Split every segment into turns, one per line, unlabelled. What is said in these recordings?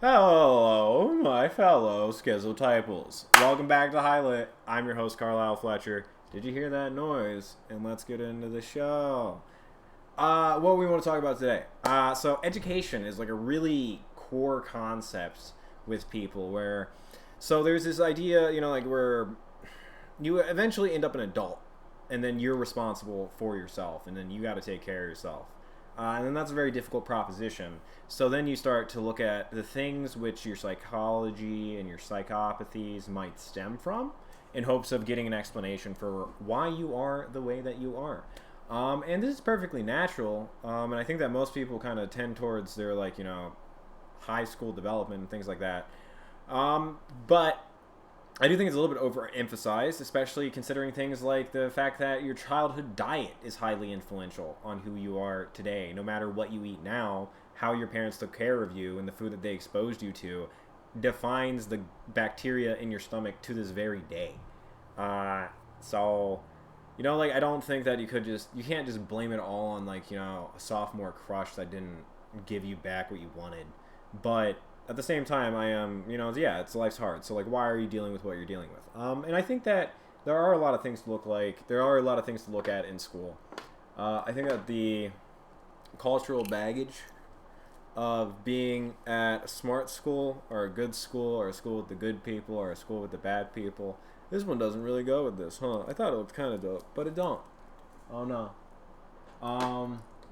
Hello, my fellow schizotypals. Welcome back to Highlight. I'm your host, Karhlyle Fletcher. Did you hear that noise? And let's get into the show. What we want to talk about today. So education is like a really core concept with people so there's this idea, where you eventually end up an adult and then you're responsible for yourself and then you got to take care of yourself. And then that's a very difficult proposition. So then you start to look at the things which your psychology and your psychopathies might stem from in hopes of getting an explanation for why you are the way that you are. And this is perfectly natural. And I think that most people kind of tend towards their, high school development and things like that. But I do think it's a little bit overemphasized, especially considering things like the fact that your childhood diet is highly influential on who you are today. No matter what you eat now, how your parents took care of you and the food that they exposed you to defines the bacteria in your stomach to this very day. I don't think that you can't just blame it all on, a sophomore crush that didn't give you back what you wanted. But at the same time, I am, it's life's hard. So, why are you dealing with what you're dealing with? And I think that there are a lot of things to look at in school. I think that the cultural baggage of being at a smart school or a good school or a school with the good people or a school with the bad people, this one doesn't really go with this, huh? I thought it looked kind of dope, but it don't. Oh, no.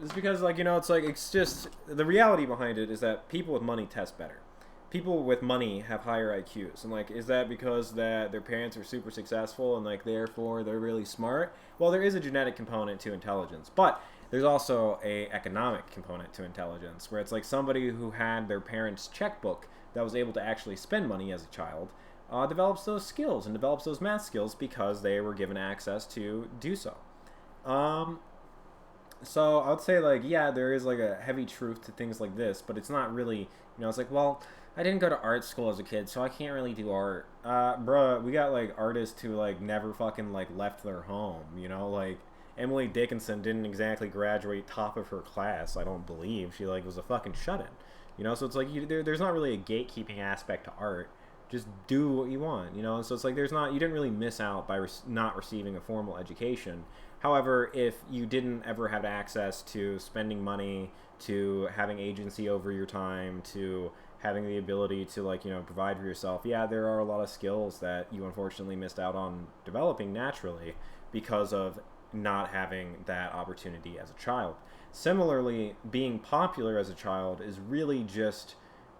It's because, it's just, the reality behind it is that people with money test better. People with money have higher IQs. And, is that because that their parents are super successful and, therefore they're really smart? Well, there is a genetic component to intelligence. But there's also a economic component to intelligence, where it's somebody who had their parents' checkbook that was able to actually spend money as a child develops those skills and develops those math skills because they were given access to do so. So I would say, there is, a heavy truth to things like this, but it's not really, it's I didn't go to art school as a kid, so I can't really do art. Bruh, we got, artists who, never fucking, left their home, Emily Dickinson didn't exactly graduate top of her class, I don't believe. She, was a fucking shut-in, So it's, there's not really a gatekeeping aspect to art. Just do what you want, So it's you didn't really miss out by not receiving a formal education. However, if you didn't ever have access to spending money, to having agency over your time, to having the ability to, provide for yourself, yeah, there are a lot of skills that you unfortunately missed out on developing naturally because of not having that opportunity as a child. Similarly, being popular as a child is really just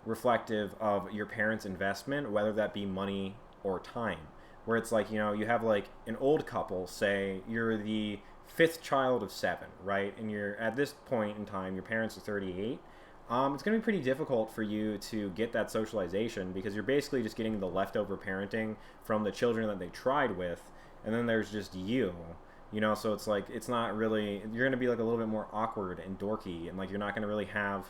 reflective of your parents' investment, whether that be money or time. Where it's you have an old couple, say you're the fifth child of 7, right? And you're at this point in time, your parents are 38. It's going to be pretty difficult for you to get that socialization because you're basically just getting the leftover parenting from the children that they tried with, and then there's just you. So it's it's not really, you're going to be a little bit more awkward and dorky, and you're not going to really have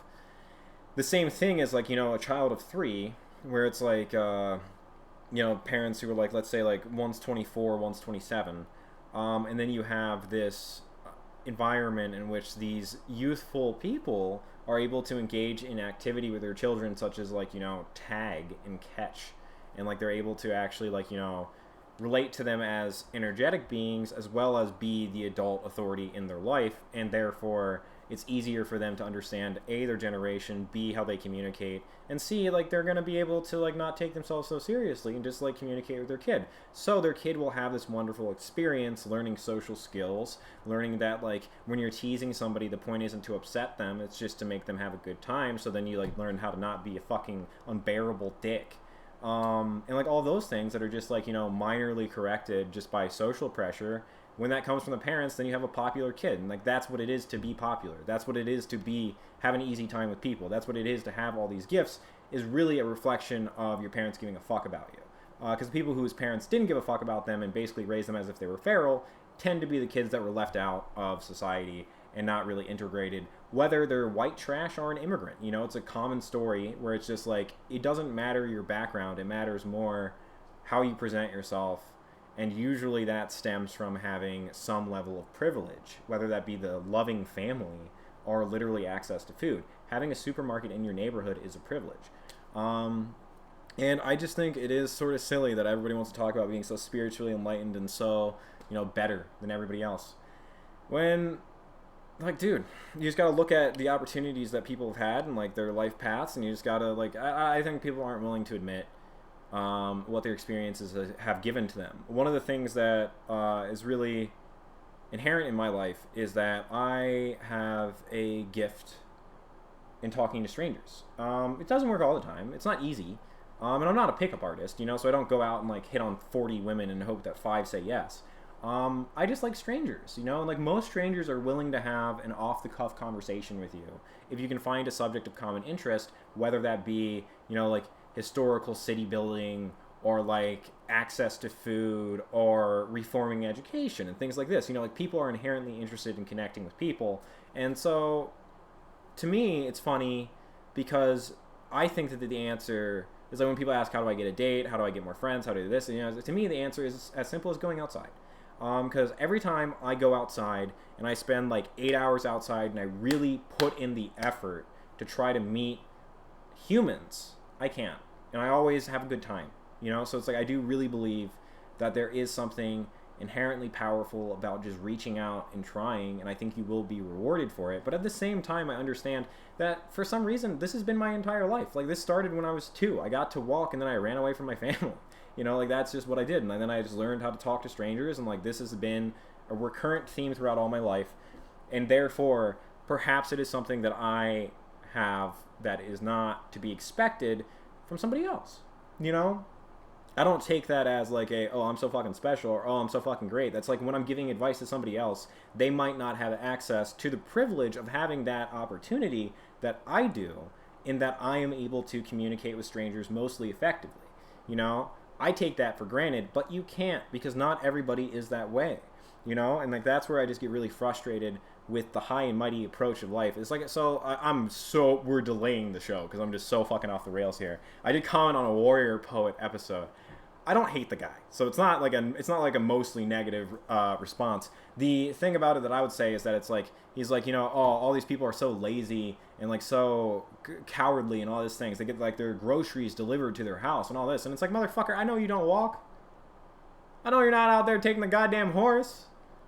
the same thing as a child of 3, where it's parents who are let's say one's 24, one's 27, and then you have this environment in which these youthful people are able to engage in activity with their children, such as tag and catch, and they're able to actually relate to them as energetic beings as well as be the adult authority in their life, and therefore it's easier for them to understand A, their generation, B, how they communicate, and C, they're going to be able to not take themselves so seriously and just communicate with their kid. So their kid will have this wonderful experience learning social skills, learning that when you're teasing somebody, the point isn't to upset them, it's just to make them have a good time. So then you learn how to not be a fucking unbearable dick. And all those things that are just minorly corrected just by social pressure. When that comes from the parents, then you have a popular kid, and that's what it is to be popular. That's what it is to have an easy time with people. That's what it is to have all these gifts, is really a reflection of your parents giving a fuck about you. Because people whose parents didn't give a fuck about them and basically raised them as if they were feral tend to be the kids that were left out of society and not really integrated, whether they're white trash or an immigrant. It's a common story where it's just it doesn't matter your background, it matters more how you present yourself. And usually that stems from having some level of privilege, whether that be the loving family or literally access to food. Having a supermarket in your neighborhood is a privilege. And I just think it is sort of silly that everybody wants to talk about being so spiritually enlightened and so, better than everybody else. When, like, dude, you just gotta look at the opportunities that people have had and, like, their life paths, and you just gotta, like, I think people aren't willing to admit what their experiences have given to them. One of the things that is really inherent in my life is that I have a gift in talking to strangers. It doesn't work all the time. It's not easy. And I'm not a pickup artist, so I don't go out and, like, hit on 40 women and hope that 5 say yes. I just like strangers, and, like, most strangers are willing to have an off-the-cuff conversation with you if you can find a subject of common interest, whether that be, like, historical city building or, like, access to food or reforming education and things like this. Like, people are inherently interested in connecting with people. And so, to me, it's funny because I think that the answer is, like, when people ask, how do I get a date? How do I get more friends? How do I do this? And, to me, the answer is as simple as going outside. Because every time I go outside and I spend, like, 8 hours outside and I really put in the effort to try to meet humans, I can. And I always have a good time, So it's like I do really believe that there is something inherently powerful about just reaching out and trying, and I think you will be rewarded for it. But at the same time, I understand that for some reason, this has been my entire life. Like, this started when I was 2. I got to walk, and then I ran away from my family. Like, that's just what I did. And then I just learned how to talk to strangers, and, like, this has been a recurrent theme throughout all my life. And therefore, perhaps it is something that I have that is not to be expected from somebody else, I don't take that as, like, oh, I'm so fucking special, or, oh, I'm so fucking great. That's like when I'm giving advice to somebody else, they might not have access to the privilege of having that opportunity that I do, in that I am able to communicate with strangers mostly effectively. I take that for granted, but you can't, because not everybody is that way, and, like, that's where I just get really frustrated with the high and mighty approach of life. It's like, we're delaying the show because I'm just so fucking off the rails here. I did comment on a Warrior Poet episode. I don't hate the guy, so it's not like a mostly negative response. The thing about it that I would say is that it's like, he's like, oh, all these people are so lazy and, like, so cowardly and all these things. They get, like, their groceries delivered to their house and all this, and it's like, motherfucker, I know you don't walk. I know you're not out there taking the goddamn horse.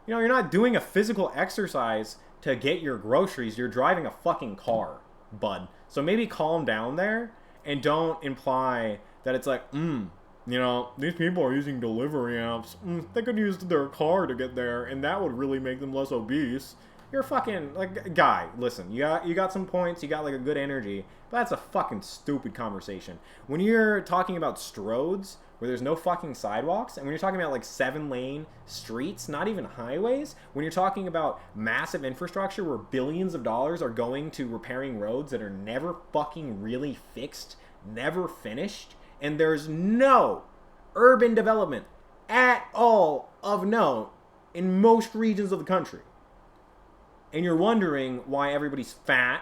You're not doing a physical exercise to get your groceries. You're driving a fucking car, bud. So maybe calm down there and don't imply that it's like, these people are using delivery apps. They could use their car to get there, and that would really make them less obese. You're a fucking, like, guy. Listen, you got some points. You got, like, a good energy, but that's a fucking stupid conversation. When you're talking about stroads where there's no fucking sidewalks, and when you're talking about, like, 7-lane streets, not even highways, when you're talking about massive infrastructure where billions of dollars are going to repairing roads that are never fucking really fixed, never finished, and there's no urban development at all of note in most regions of the country, and you're wondering why everybody's fat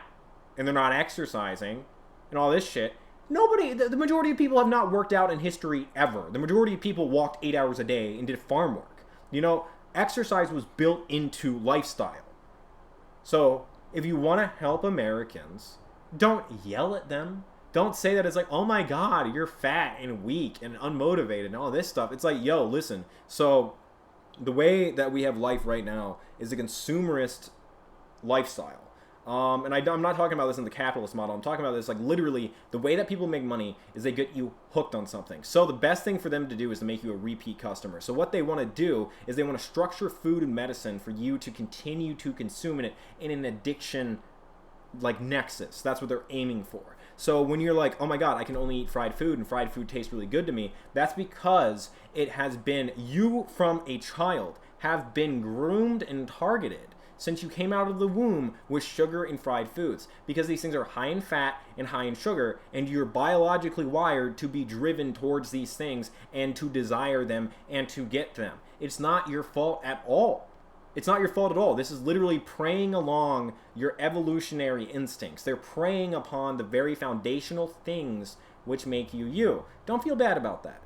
and they're not exercising and all this shit. The majority of people have not worked out in history ever. The majority of people walked 8 hours a day and did farm work. Exercise was built into lifestyle. So if you want to help Americans, don't yell at them. Don't say that it's like, oh my God, you're fat and weak and unmotivated and all this stuff. It's like, yo, listen. So the way that we have life right now is a consumerist lifestyle. And I'm not talking about this in the capitalist model. I'm talking about this, like, literally the way that people make money is they get you hooked on something. So the best thing for them to do is to make you a repeat customer. So what they want to do is they want to structure food and medicine for you to continue to consume it in an addiction, like, nexus. That's what they're aiming for. So when you're like, oh my God, I can only eat fried food and fried food tastes really good to me, that's because it has been, you from a child have been groomed and targeted since you came out of the womb with sugar and fried foods, because these things are high in fat and high in sugar, and you're biologically wired to be driven towards these things and to desire them and to get them. It's not your fault at all. It's not your fault at all. This is literally preying along your evolutionary instincts. They're preying upon the very foundational things which make you you. Don't feel bad about that.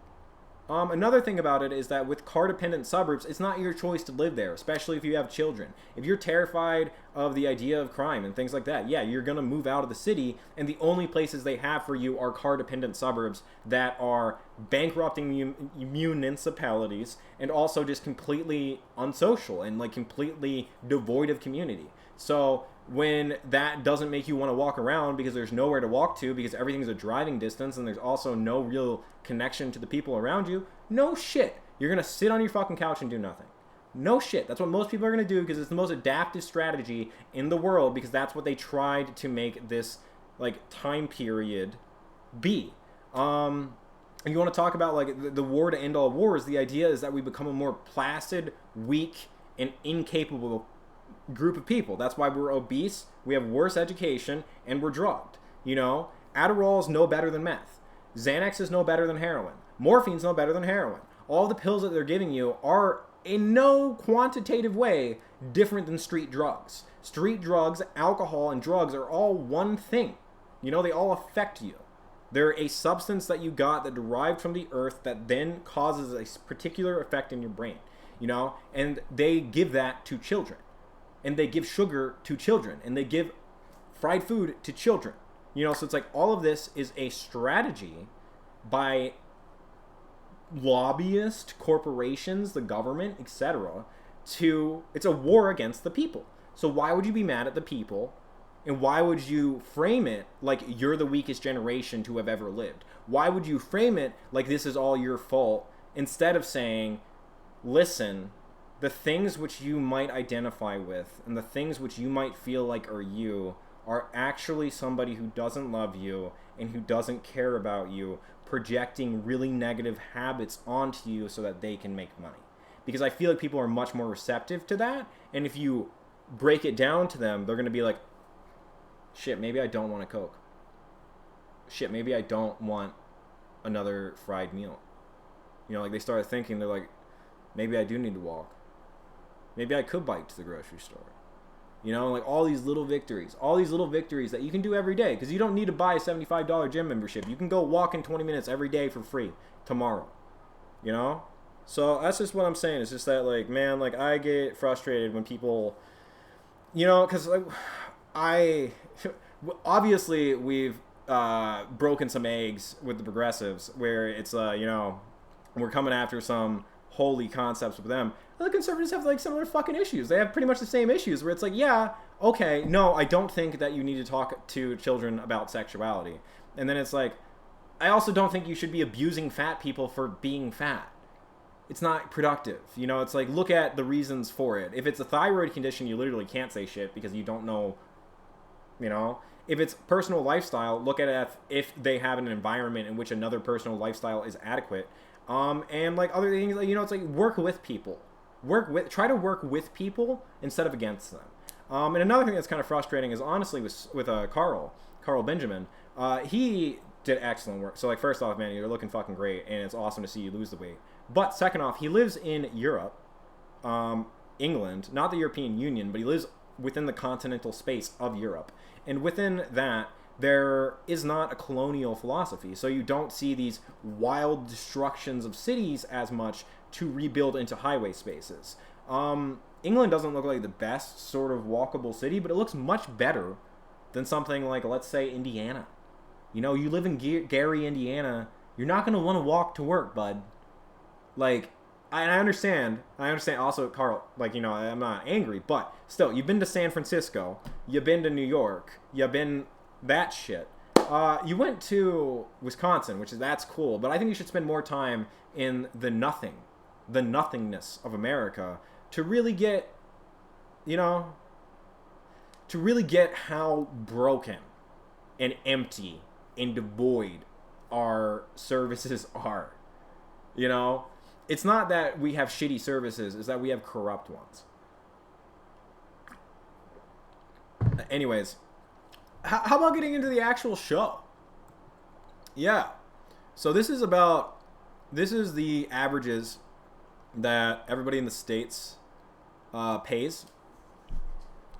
Another thing about it is that with car-dependent suburbs, it's not your choice to live there, especially if you have children. If you're terrified of the idea of crime and things like that, yeah, you're going to move out of the city, and the only places they have for you are car-dependent suburbs that are bankrupting municipalities and also just completely unsocial and like completely devoid of community. So when that doesn't make you want to walk around because there's nowhere to walk to because everything's a driving distance and there's also no real connection to the people around you, no shit. You're going to sit on your fucking couch and do nothing. No shit. That's what most people are going to do because it's the most adaptive strategy in the world because that's what they tried to make this like time period be. And you want to talk about like the war to end all wars, the idea is that we become a more placid, weak, and incapable group of people. That's why we're obese, we have worse education, and we're drugged. You know, Adderall's no better than meth. Xanax is no better than heroin. Morphine's no better than heroin. All the pills that they're giving you are in no quantitative way different than street drugs. Street drugs, alcohol, and drugs are all one thing. You know, they all affect you. They're a substance that you got that derived from the earth that then causes a particular effect in your brain. You know, and they give that to children. And they give sugar to children. And they give fried food to children. You know, so it's like all of this is a strategy by lobbyist corporations, the government, etc. It's a war against the people. So why would you be mad at the people? And why would you frame it like you're the weakest generation to have ever lived? Why would you frame it like this is all your fault instead of saying, listen, the things which you might identify with and the things which you might feel like are you are actually somebody who doesn't love you and who doesn't care about you projecting really negative habits onto you so that they can make money. Because I feel like people are much more receptive to that, and if you break it down to them, they're going to be like, shit, maybe I don't want a Coke. Shit, maybe I don't want another fried meal. You know, like they started thinking, they're like, maybe I do need to walk. Maybe I could bike to the grocery store. You know, like all these little victories that you can do every day because you don't need to buy a $75 gym membership. You can go walk in 20 minutes every day for free tomorrow. You know? So that's just what I'm saying. It's just that, like, man, like I get frustrated when people, you know, because like obviously we've broken some eggs with the progressives where it's, you know, we're coming after some holy concepts with them. The conservatives have like similar fucking issues. They have pretty much the same issues where it's like, yeah, okay, no, I don't think that you need to talk to children about sexuality. And then it's like, I also don't think you should be abusing fat people for being fat. It's not productive. You know, it's like, look at the reasons for it. If it's a thyroid condition, you literally can't say shit because you don't know, you know. If it's personal lifestyle, look at it if they have an environment in which another personal lifestyle is adequate. And like other things, you know, it's like work with people. Try to work with people instead of against them. And another thing that's kind of frustrating is honestly with Carl Benjamin. He did excellent work. So like first off, man, you're looking fucking great, and it's awesome to see you lose the weight. But second off, he lives in Europe, England, not the European Union, but he lives within the continental space of Europe, and within that, there is not a colonial philosophy. So you don't see these wild destructions of cities as much to rebuild into highway spaces. England doesn't look like the best sort of walkable city, but it looks much better than something like, let's say, Indiana. You know, you live in Gary, Indiana, you're not going to want to walk to work, bud. Like, I understand also, Carl, like, you know, I'm not angry, but still, you've been to San Francisco, you've been to New York, you've been that shit. You went to Wisconsin, that's cool, but I think you should spend more time in the nothingness of America to really get, you know, how broken and empty and devoid our services are. You know, it's not that we have shitty services, it's that we have corrupt ones. Anyways, how about getting into the actual show? Yeah. So this is the averages that everybody in the States pays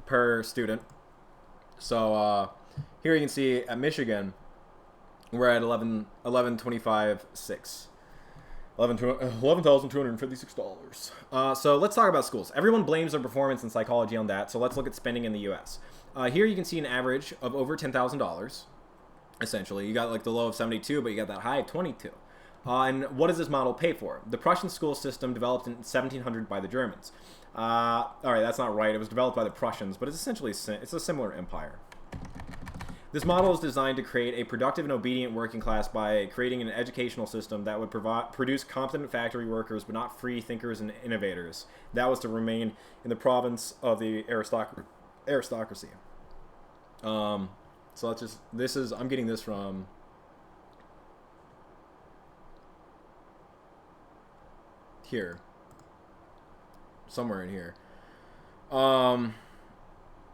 per student. So here you can see at Michigan, we're at 1125.6. $11,256. So let's talk about schools. Everyone blames their performance and psychology on that, so let's look at spending in the U.S. Here you can see an average of over $10,000, essentially. You got like the low of 72, but you got that high of 22. And what does this model pay for? The Prussian school system developed in 1700 by the Germans. All right, that's not right. It was developed by the Prussians, but it's essentially it's a similar empire. This model is designed to create a productive and obedient working class by creating an educational system that would produce competent factory workers, but not free thinkers and innovators. That was to remain in the province of the aristocracy. So let's just, I'm getting this from here. Somewhere in here.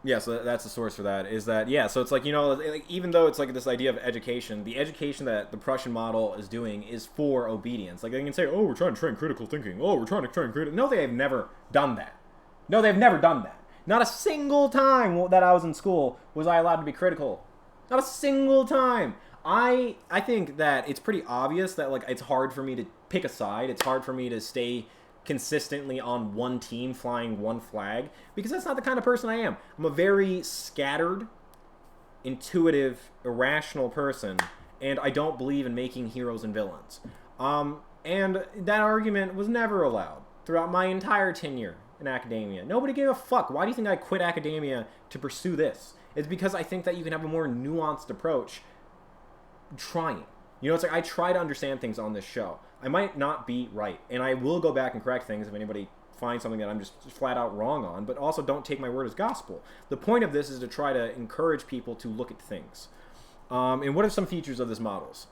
Yeah, so that's the source for that, is that, yeah, so it's like, like, even though it's like this idea of education, the education that the Prussian model is doing is for obedience. Like, they can say, oh, we're trying to train critical thinking. Oh, we're trying to train critical... No, they have never done that. No, they've never done that. Not a single time that I was in school was I allowed to be critical. Not a single time. I think that it's pretty obvious that, like, it's hard for me to pick a side. It's hard for me to stay consistently on one team flying one flag, because that's not the kind of person I am. I'm a very scattered, intuitive, irrational person, and I don't believe in making heroes and villains. And that argument was never allowed throughout my entire tenure in academia. Nobody gave a fuck. Why do you think I quit academia to pursue this? It's because I think that you can have a more nuanced approach trying. It's like, I try to understand things on this show. I might not be right, and I will go back and correct things if anybody finds something that I'm just flat out wrong on, but also don't take my word as gospel. The point of this is to try to encourage people to look at things. And what are some features of this models?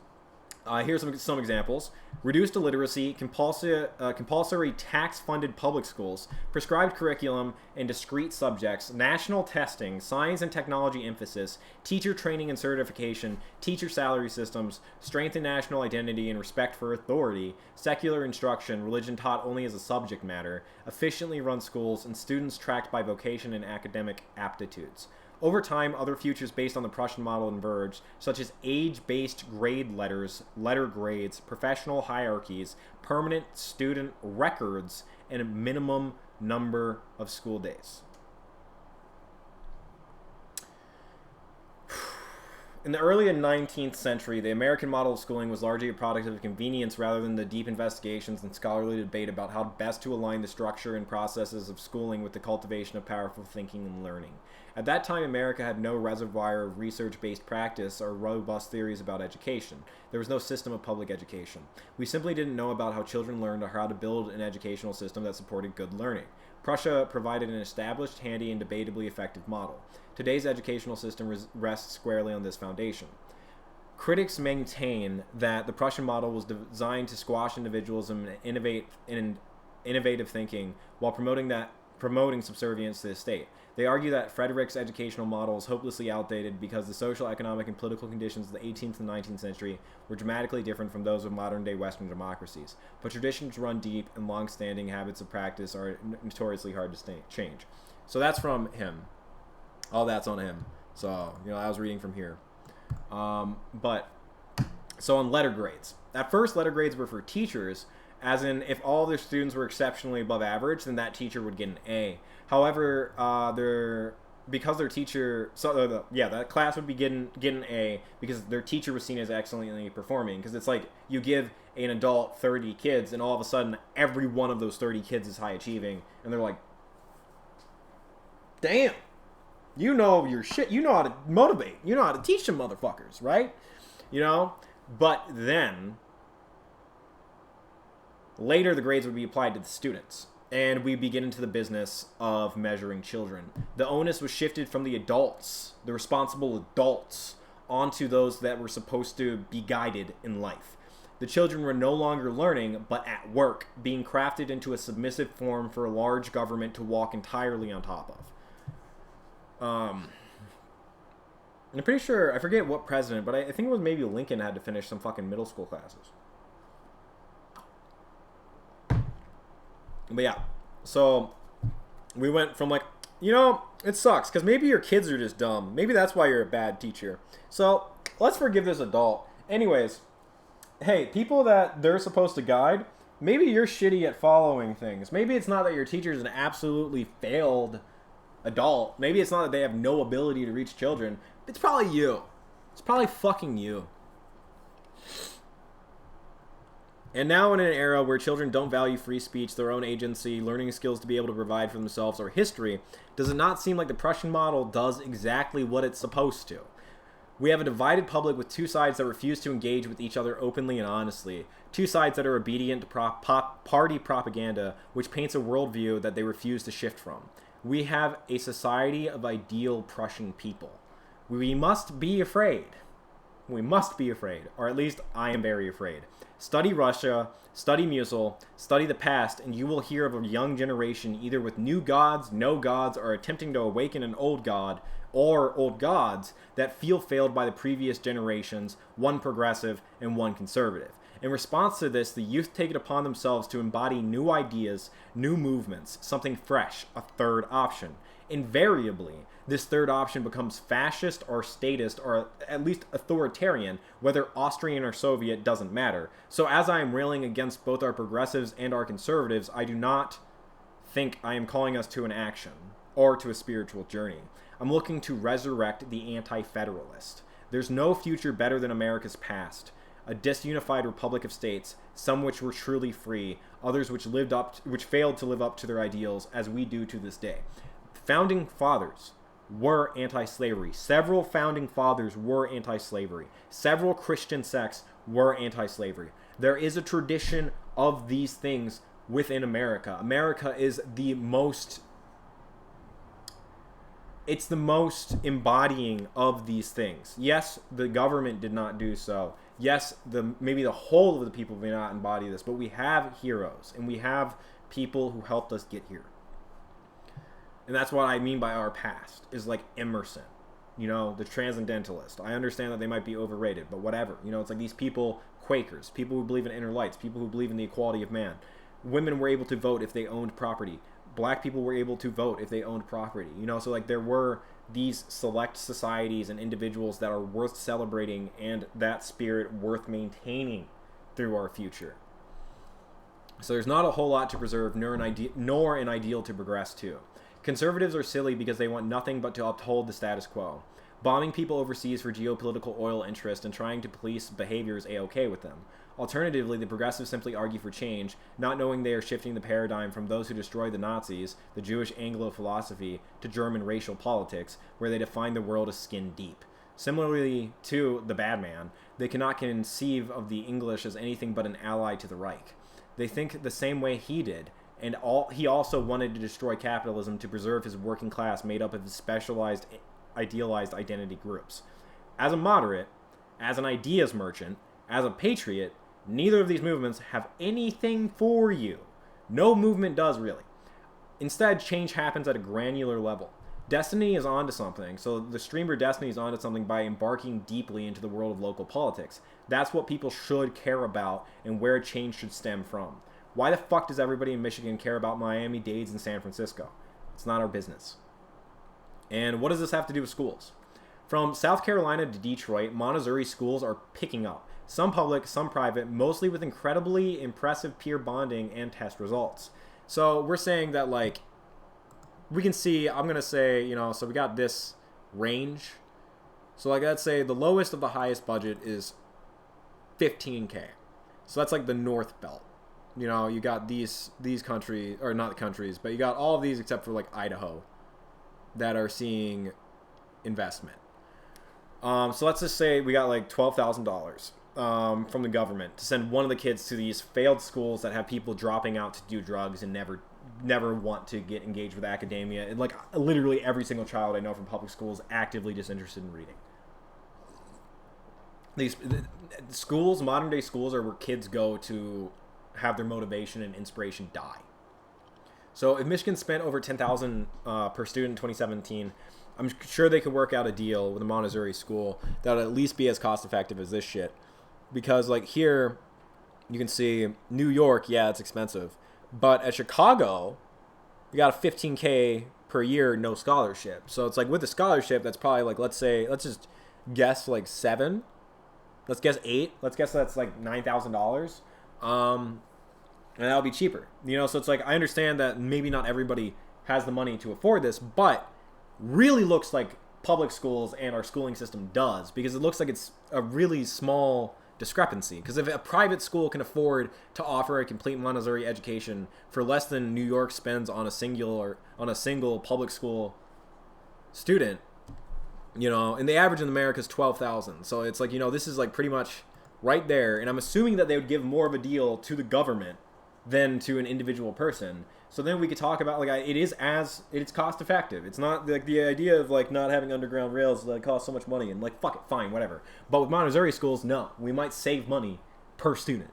Here's some examples. Reduced illiteracy, compulsory tax-funded public schools, prescribed curriculum and discrete subjects, national testing, science and technology emphasis, teacher training and certification, teacher salary systems, strengthened national identity and respect for authority, secular instruction, religion taught only as a subject matter, efficiently run schools, and students tracked by vocation and academic aptitudes. Over time, other features based on the Prussian model emerged, such as age-based grade letter grades, professional hierarchies, permanent student records, and a minimum number of school days. In the early 19th century, the American model of schooling was largely a product of convenience rather than the deep investigations and scholarly debate about how best to align the structure and processes of schooling with the cultivation of powerful thinking and learning. At that time, America had no reservoir of research-based practice or robust theories about education. There was no system of public education. We simply didn't know about how children learned or how to build an educational system that supported good learning. Prussia provided an established, handy, and debatably effective model. Today's educational system rests squarely on this foundation. Critics maintain that the Prussian model was designed to squash individualism and innovative thinking while promoting subservience to the state. They argue that Frederick's educational model is hopelessly outdated because the social, economic, and political conditions of the 18th and 19th century were dramatically different from those of modern-day Western democracies. But traditions run deep, and long-standing habits of practice are notoriously hard to change. So that's from him. All that's on him. So, I was reading from here. So on letter grades. At first, letter grades were for teachers, as in if all their students were exceptionally above average, then that teacher would get an A. However, because their teacher, that class would be getting an A because their teacher was seen as excellently performing. Because it's like you give an adult 30 kids, and all of a sudden every one of those 30 kids is high achieving, and they're like, damn. You know your shit. You know how to motivate. You know how to teach them motherfuckers, right? But then, later the grades would be applied to the students. And we begin into the business of measuring children. The onus was shifted from the adults, the responsible adults, onto those that were supposed to be guided in life. The children were no longer learning, but at work, being crafted into a submissive form for a large government to walk entirely on top of. I'm pretty sure, I forget what president, but I think it was maybe Lincoln had to finish some fucking middle school classes. But yeah, so we went from like, it sucks, because maybe your kids are just dumb. Maybe that's why you're a bad teacher. So let's forgive this adult. Anyways, hey, people that they're supposed to guide, maybe you're shitty at following things. Maybe it's not that your teacher's an absolutely failed adult. Maybe it's not that they have no ability to reach children. It's probably you. It's probably fucking you. And now in an era where children don't value free speech, their own agency, learning skills to be able to provide for themselves, or history, does it not seem like the Prussian model does exactly what it's supposed to? We have a divided public with two sides that refuse to engage with each other openly and honestly. Two sides that are obedient to party propaganda, which paints a worldview that they refuse to shift from. We have a society of ideal Prussian people. We must be afraid. We must be afraid, or at least I am very afraid. Study Russia, study Musil, study the past, and you will hear of a young generation either with new gods, no gods, or attempting to awaken an old god, or old gods that feel failed by the previous generations, one progressive and one conservative. In response to this, the youth take it upon themselves to embody new ideas, new movements, something fresh, a third option. Invariably, this third option becomes fascist or statist or at least authoritarian, whether Austrian or Soviet doesn't matter. So as I am railing against both our progressives and our conservatives, I do not think I am calling us to an action or to a spiritual journey. I'm looking to resurrect the anti-federalist. There's no future better than America's past. A disunified republic of states, some which were truly free, others which failed to live up to their ideals, as we do to this day. Founding fathers were anti-slavery. Several founding fathers were anti-slavery. Several Christian sects were anti-slavery. There is a tradition of these things within America. America is the most embodying of these things. Yes, the government did not do so. Yes, maybe the whole of the people may not embody this, but we have heroes and we have people who helped us get here. And that's what I mean by our past, is like Emerson, the transcendentalist. I understand that they might be overrated, but whatever. It's like these people, Quakers, people who believe in inner lights, people who believe in the equality of man. Women were able to vote if they owned property. Black people were able to vote if they owned property. So like there were these select societies and individuals that are worth celebrating and that spirit worth maintaining through our future. So there's not a whole lot to preserve, nor an ideal to progress to. Conservatives are silly because they want nothing but to uphold the status quo. Bombing people overseas for geopolitical oil interest and trying to police behavior is a-okay with them. Alternatively, the progressives simply argue for change, not knowing they are shifting the paradigm from those who destroyed the Nazis, the Jewish Anglo philosophy, to German racial politics, where they define the world as skin deep. Similarly to the bad man, they cannot conceive of the English as anything but an ally to the Reich. They think the same way he did, and he also wanted to destroy capitalism to preserve his working class made up of specialized, idealized identity groups. As a moderate, as an ideas merchant, as a patriot, neither of these movements have anything for you. No movement does, really. Instead, change happens at a granular level. Destiny is onto something, so the streamer Destiny is onto something by embarking deeply into the world of local politics. That's what people should care about and where change should stem from. Why the fuck does everybody in Michigan care about Miami-Dades and San Francisco? It's not our business. And what does this have to do with schools? From South Carolina to Detroit, Montessori schools are picking up. Some public, some private, mostly with incredibly impressive peer bonding and test results. So we're saying that, like, we can see, I'm going to say, so we got this range. So, like, let's say the lowest of the highest budget is $15K. So that's like the North Belt. You got these countries, or not the countries, but you got all of these except for like Idaho that are seeing investment. So let's just say we got like $12,000 from the government to send one of the kids to these failed schools that have people dropping out to do drugs and never want to get engaged with academia. And like literally every single child I know from public schools actively disinterested in reading. These schools, modern day schools, are where kids go to have their motivation and inspiration die. So if Michigan spent over $10,000 per student in 2017, I'm sure they could work out a deal with a Montessori school that would at least be as cost effective as this shit. Because like here, you can see New York, yeah, it's expensive. But at Chicago, we got a $15K per year, no scholarship. So it's like with a scholarship, that's probably like, let's just guess like 7. Let's guess 8. Let's guess that's like $9,000. and that'll be cheaper. So it's like I understand that maybe not everybody has the money to afford this, but really looks like public schools and our schooling system does, because it looks like it's a really small discrepancy. Because if a private school can afford to offer a complete Montessori education for less than New York spends on a single public school student, and the average in America is 12,000. So it's like, this is like pretty much right there. And I'm assuming that they would give more of a deal to the government than to an individual person. So then we could talk about, like, it's cost effective. It's not like the idea of like not having underground rails that cost so much money and like, fuck it, fine, whatever. But with Montessori schools, no, we might save money per student.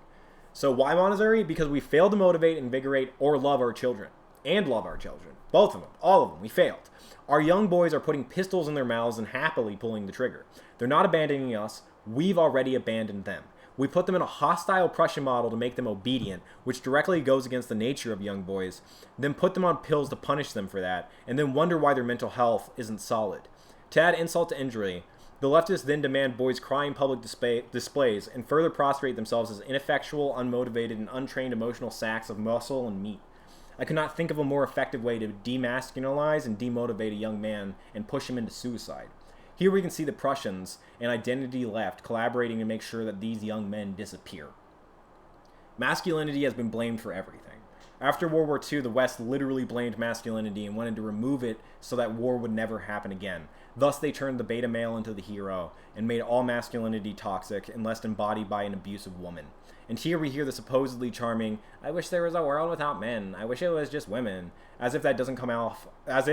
So why Montessori? Because we failed to motivate, invigorate, or love our children. And love our children. Both of them. All of them. We failed. Our young boys are putting pistols in their mouths and happily pulling the trigger. They're not abandoning us. We've already abandoned them. We put them in a hostile Prussian model to make them obedient, which directly goes against the nature of young boys, then put them on pills to punish them for that, and then wonder why their mental health isn't solid. To add insult to injury, the leftists then demand boys cry in public displays and further prostrate themselves as ineffectual, unmotivated, and untrained emotional sacks of muscle and meat. I could not think of a more effective way to demasculinize and demotivate a young man and push him into suicide. Here we can see the Prussians and identity left collaborating to make sure that these young men disappear. Masculinity has been blamed for everything. After World War II, the West literally blamed masculinity and wanted to remove it so that war would never happen again. Thus, they turned the beta male into the hero and made all masculinity toxic unless embodied by an abusive woman. And here we hear the supposedly charming, "I wish there was a world without men. I wish it was just women," as if that doesn't come off as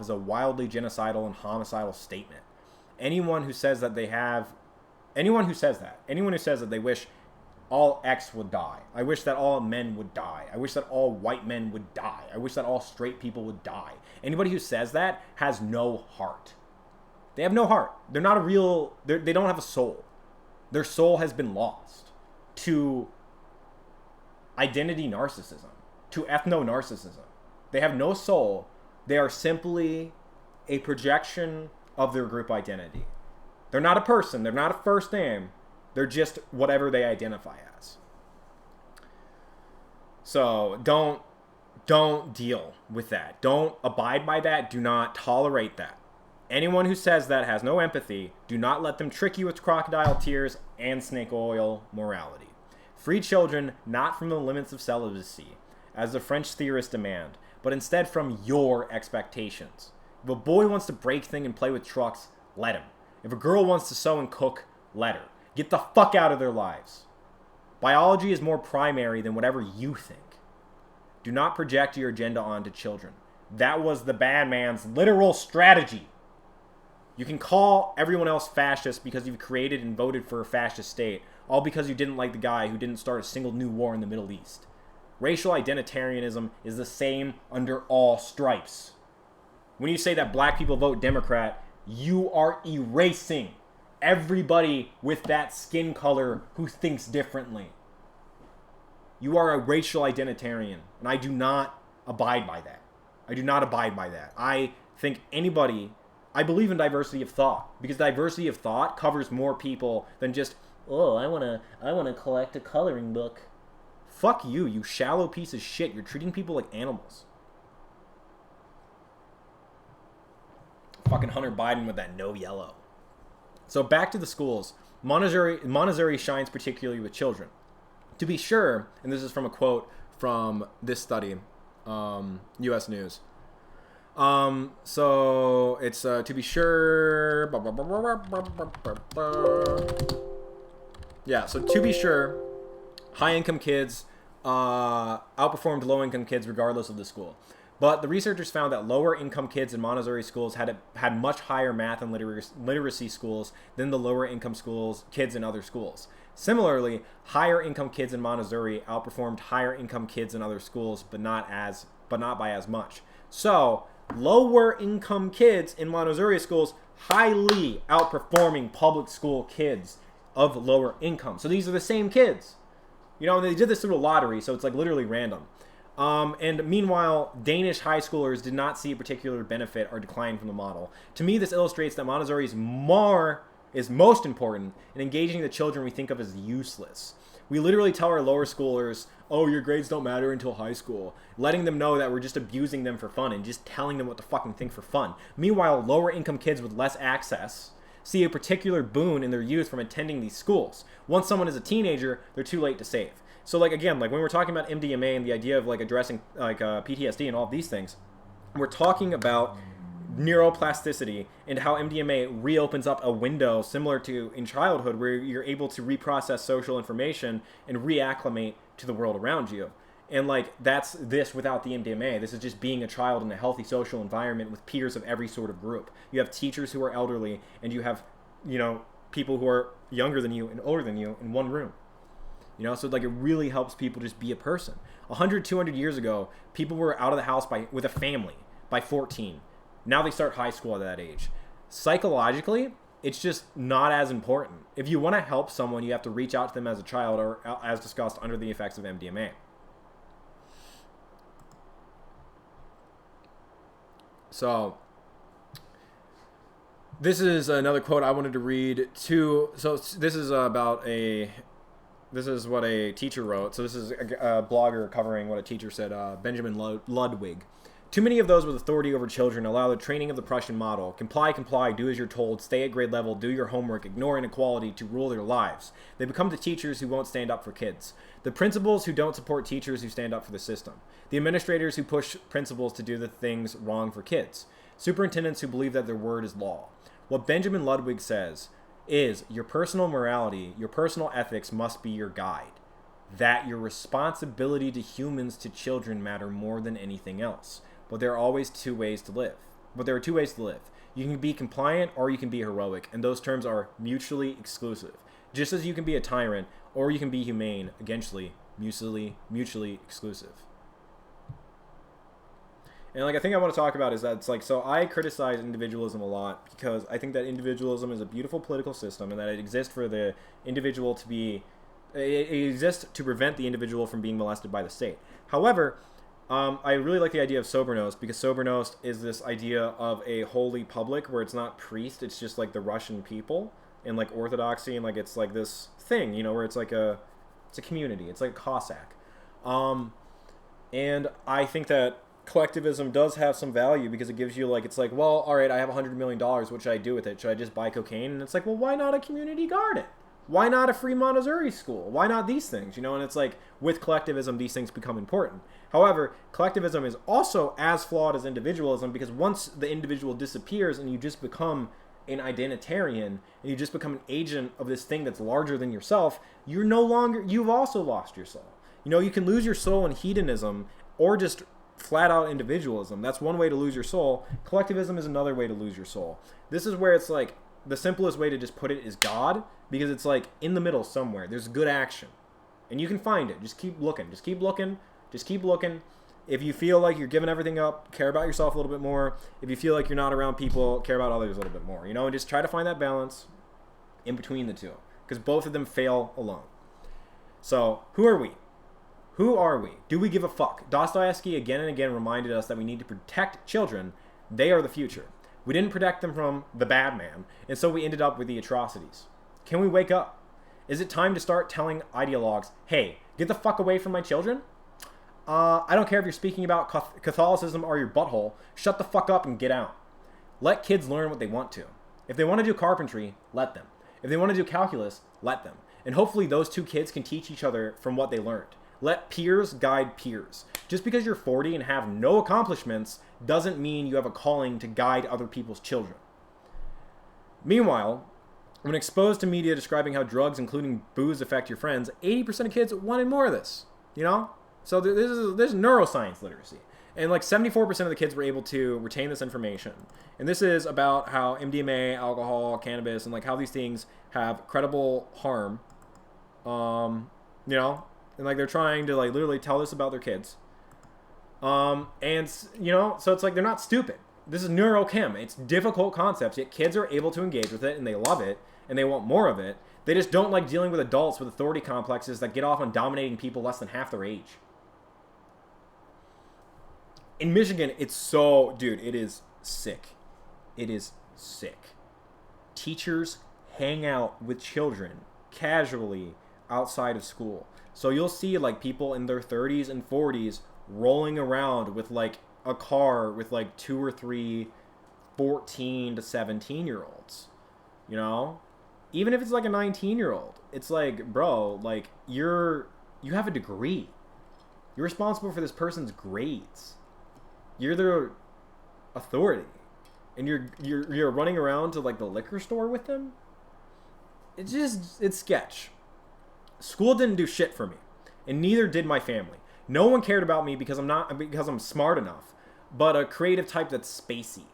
a wildly genocidal and homicidal statement. Anyone who says that they wish all X would die. I wish that all men would die. I wish that all white men would die. I wish that all straight people would die. Anybody who says that has no heart. They have no heart. They're not they don't have a soul. Their soul has been lost to identity narcissism, to ethno-narcissism. They have no soul. They are simply a projection of their group identity. They're not a person. They're not a first name. They're just whatever they identify as. So don't deal with that. Don't abide by that. Do not tolerate that. Anyone who says that has no empathy. Do not let them trick you with crocodile tears and snake oil morality. Free children not from the limits of celibacy, as the French theorists demand, but instead from your expectations. If a boy wants to break things and play with trucks, let him. If a girl wants to sew and cook, let her. Get the fuck out of their lives. Biology is more primary than whatever you think. Do not project your agenda onto children. That was the bad man's literal strategy. You can call everyone else fascist because you've created and voted for a fascist state, all because you didn't like the guy who didn't start a single new war in the Middle East. Racial identitarianism is the same under all stripes. When you say that black people vote Democrat, you are erasing everybody with that skin color who thinks differently. You are a racial identitarian, and I do not abide by that. I do not abide by that. I believe in diversity of thought, because diversity of thought covers more people than just, oh, I wanna collect a coloring book. Fuck you, you shallow piece of shit. You're treating people like animals. Fucking Hunter Biden with that no yellow. So back to the schools. Montessori shines particularly with children. To be sure, and this is from a quote from this study, U.S. News. So it's to be sure. Yeah, so to be sure, high-income kids outperformed low-income kids regardless of the school. But the researchers found that lower-income kids in Montessori schools had much higher math and literacy schools than the lower-income kids in other schools. Similarly, higher-income kids in Montessori outperformed higher-income kids in other schools, but not by as much. So, lower-income kids in Montessori schools highly outperforming public school kids of lower income. So these are the same kids. They did this through a lottery, so it's like literally random. And meanwhile, Danish high schoolers did not see a particular benefit or decline from the model. To me, this illustrates that Montessori is more is most important, and engaging the children we think of as useless. We literally tell our lower schoolers, oh, your grades don't matter until high school, letting them know that we're just abusing them for fun and just telling them what to fucking think for fun. Meanwhile, lower income kids with less access see a particular boon in their youth from attending these schools. Once someone is a teenager, they're too late to save. So like again, like when we're talking about MDMA and the idea of like addressing like PTSD and all of these things, we're talking about neuroplasticity and how MDMA reopens up a window similar to in childhood where you're able to reprocess social information and reacclimate to the world around you. And like that's this without the MDMA. This is just being a child in a healthy social environment with peers of every sort of group. You have teachers who are elderly and you have, you know, people who are younger than you and older than you in one room. You know, so like it really helps people just be a person. 100, 200 years ago, people were out of the house with a family by 14. Now they start high school at that age. Psychologically, it's just not as important. If you want to help someone, you have to reach out to them as a child or as discussed under the effects of MDMA. So this is another quote I wanted to read too. So this is this is what a teacher wrote. So this is a blogger covering what a teacher said, Benjamin Ludwig. Too many of those with authority over children allow the training of the Prussian model. Comply, do as you're told, stay at grade level, do your homework, ignore inequality to rule their lives. They become the teachers who won't stand up for kids. The principals who don't support teachers who stand up for the system. The administrators who push principals to do the things wrong for kids. Superintendents who believe that their word is law. What Benjamin Ludwig says is your personal morality, your personal ethics must be your guide. That your responsibility to humans, to children matter more than anything else. But there are always two ways to live. You can be compliant or you can be heroic, and those terms are mutually exclusive. Just as you can be a tyrant or you can be humane, eventually mutually exclusive. And like I think I want to talk about is that it's like, so I criticize individualism a lot because I think that individualism is a beautiful political system and that it exists for the individual to be, it exists to prevent the individual from being molested by the state. However, I really like the idea of sobernost because sobernost is this idea of a holy public where it's not priest, it's just like the Russian people and like orthodoxy and like it's like this thing, you know, where it's like it's a community, it's like a Cossack. And I think that collectivism does have some value because it gives you like, it's like, well, all right, I have $100 million, what should I do with it? Should I just buy cocaine? And it's like, well, why not a community garden? Why not a free Montessori school? Why not these things? You know, and it's like with collectivism, these things become important. However, collectivism is also as flawed as individualism because once the individual disappears and you just become an identitarian and you just become an agent of this thing that's larger than yourself, you've also lost your soul. You know, you can lose your soul in hedonism or just flat out individualism. That's one way to lose your soul. Collectivism is another way to lose your soul. This is where it's like the simplest way to just put it is God, because it's like in the middle somewhere. There's good action. And you can find it. Just keep looking. Just keep looking. Just keep looking. If you feel like you're giving everything up, care about yourself a little bit more. If you feel like you're not around people, care about others a little bit more. You know, and just try to find that balance in between the two. Because both of them fail alone. So, who are we? Who are we? Do we give a fuck? Dostoevsky again and again reminded us that we need to protect children. They are the future. We didn't protect them from the bad man, and so we ended up with the atrocities. Can we wake up? Is it time to start telling ideologues, hey, get the fuck away from my children? I don't care if you're speaking about Catholicism or your butthole. Shut the fuck up and get out. Let kids learn what they want to. If they want to do carpentry, let them. If they want to do calculus, let them. And hopefully those two kids can teach each other from what they learned. Let peers guide peers. Just because you're 40 and have no accomplishments doesn't mean you have a calling to guide other people's children. Meanwhile, when exposed to media describing how drugs, including booze, affect your friends, 80% of kids wanted more of this, you know? So there's neuroscience literacy. And like 74% of the kids were able to retain this information. And this is about how MDMA, alcohol, cannabis, and like how these things have credible harm. You know? And like they're trying to like literally tell this about their kids. And you know, so it's like they're not stupid. This is neurochem. It's difficult concepts, yet kids are able to engage with it and they love it and they want more of it. They just don't like dealing with adults with authority complexes that get off on dominating people less than half their age. In Michigan, it's so, dude, it is sick. It is sick. Teachers hang out with children casually outside of school. So you'll see like people in their 30s and 40s rolling around with like a car with like two or three 14 to 17-year-olds, you know? Even if it's like a 19-year-old, it's like, bro, like you have a degree. You're responsible for this person's grades. You're their authority. And you're running around to like the liquor store with them? It's sketch. School didn't do shit for me, and neither did my family. No one cared about me because I'm smart enough, but a creative type that's spacey.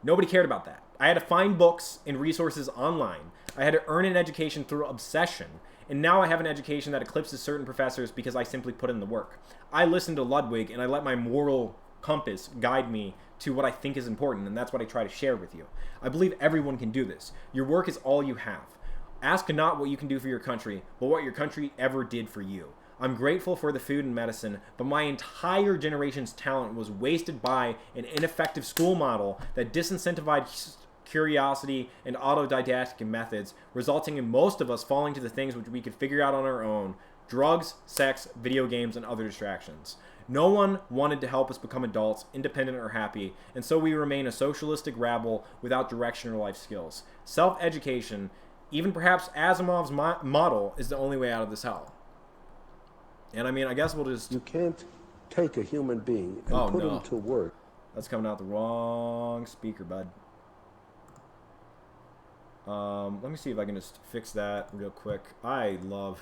Nobody cared about that. I had to find books and resources online. I had to earn an education through obsession, and now I have an education that eclipses certain professors because I simply put in the work. I listened to Ludwig, and I let my moral compass guide me to what I think is important, and that's what I try to share with you. I believe everyone can do this. Your work is all you have. Ask not what you can do for your country, but what your country ever did for you. I'm grateful for the food and medicine, but my entire generation's talent was wasted by an ineffective school model that disincentivized curiosity and autodidactic methods, resulting in most of us falling to the things which we could figure out on our own: drugs, sex, video games, and other distractions. No one wanted to help us become adults, independent or happy, and so we remain a socialistic rabble without direction or life skills. Self-education, even perhaps Asimov's model, is the only way out of this hell. And I mean, I guess we'll just...
You can't take a human being and put him to work.
That's coming out the wrong speaker, bud. Let me see if I can just fix that real quick. I love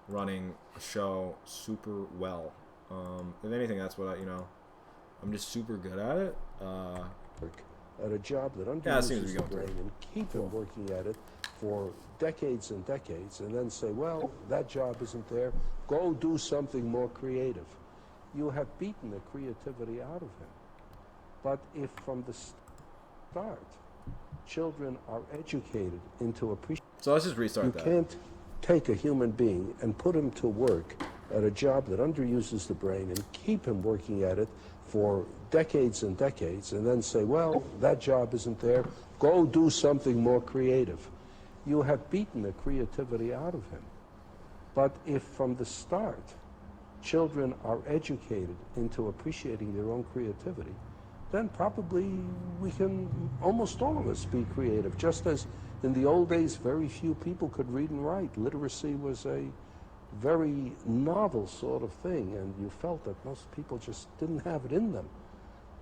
running a show super well. If anything, that's what I'm just super good at it.
At a job that underuses the brain and keep him working at it for decades and decades, and then say, well, that job isn't there, go do something more creative. You have beaten the creativity out of him. But if from the start children are educated into appreciating...
So let's just restart that.
You can't take a human being and put him to work at a job that underuses the brain and keep him working at it for decades and decades, and then say, well, that job isn't there, go do something more creative. You have beaten the creativity out of him. But if from the start children are educated into appreciating their own creativity, then probably we can, almost all of us, be creative. Just as in the old days, very few people could read and write. Literacy was a very novel sort of thing, and you felt that most people just didn't have it in them.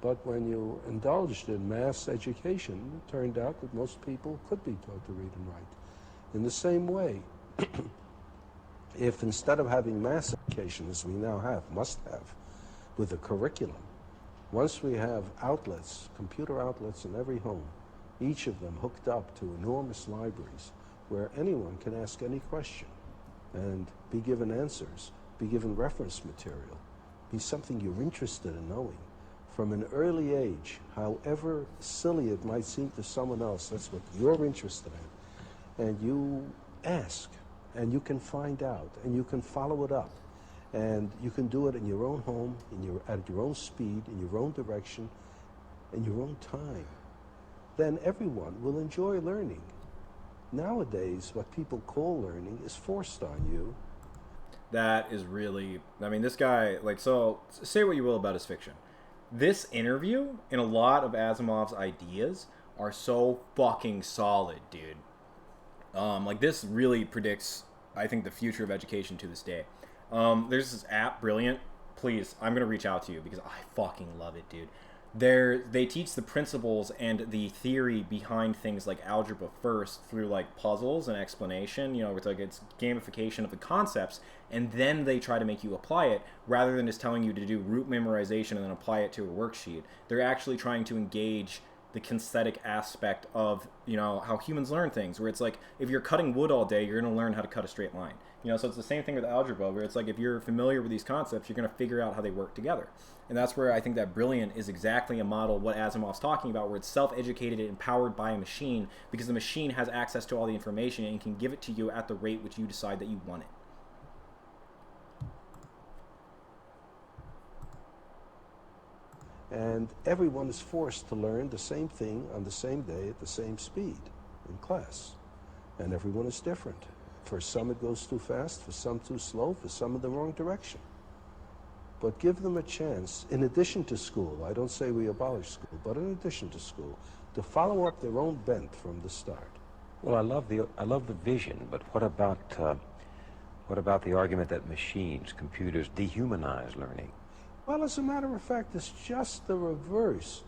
But when you indulged in mass education, it turned out that most people could be taught to read and write. In the same way, if instead of having mass education, as we now have, must have, with a curriculum, once we have outlets, computer outlets in every home, each of them hooked up to enormous libraries where anyone can ask any question and be given answers, be given reference material, be something you're interested in knowing. From an early age, however silly it might seem to someone else, that's what you're interested in. And you ask, and you can find out, and you can follow it up. And you can do it in your own home, at your own speed, in your own direction, in your own time. Then everyone will enjoy learning. Nowadays, what people call learning is forced on you.
That is really... I mean, this guy... So, say what you will about his fiction. This interview and a lot of Asimov's ideas are so fucking solid, dude. This really predicts, I think, the future of education to this day. There's this app, Brilliant. Please, I'm going to reach out to you because I fucking love it, dude. They teach the principles and the theory behind things like algebra first through puzzles and explanation. It's gamification of the concepts, and then they try to make you apply it rather than just telling you to do root memorization and then apply it to a worksheet. They're actually trying to engage the kinesthetic aspect of how humans learn things, where it's if you're cutting wood all day, you're going to learn how to cut a straight line. So it's the same thing with algebra, where it's if you're familiar with these concepts, you're going to figure out how they work together. And that's where I think that Brilliant is exactly a model of what Asimov's talking about, where it's self-educated and empowered by a machine, because the machine has access to all the information and can give it to you at the rate which you decide that you want it.
And everyone is forced to learn the same thing on the same day at the same speed in class. And everyone is different. For some it goes too fast, for some too slow, for some in the wrong direction. But give them a chance, in addition to school, I don't say we abolish school, but in addition to school, to follow up their own bent from the start.
Well, I love the vision, but what about the argument that machines, computers, dehumanize learning?
Well, as a matter of fact, it's just the reverse.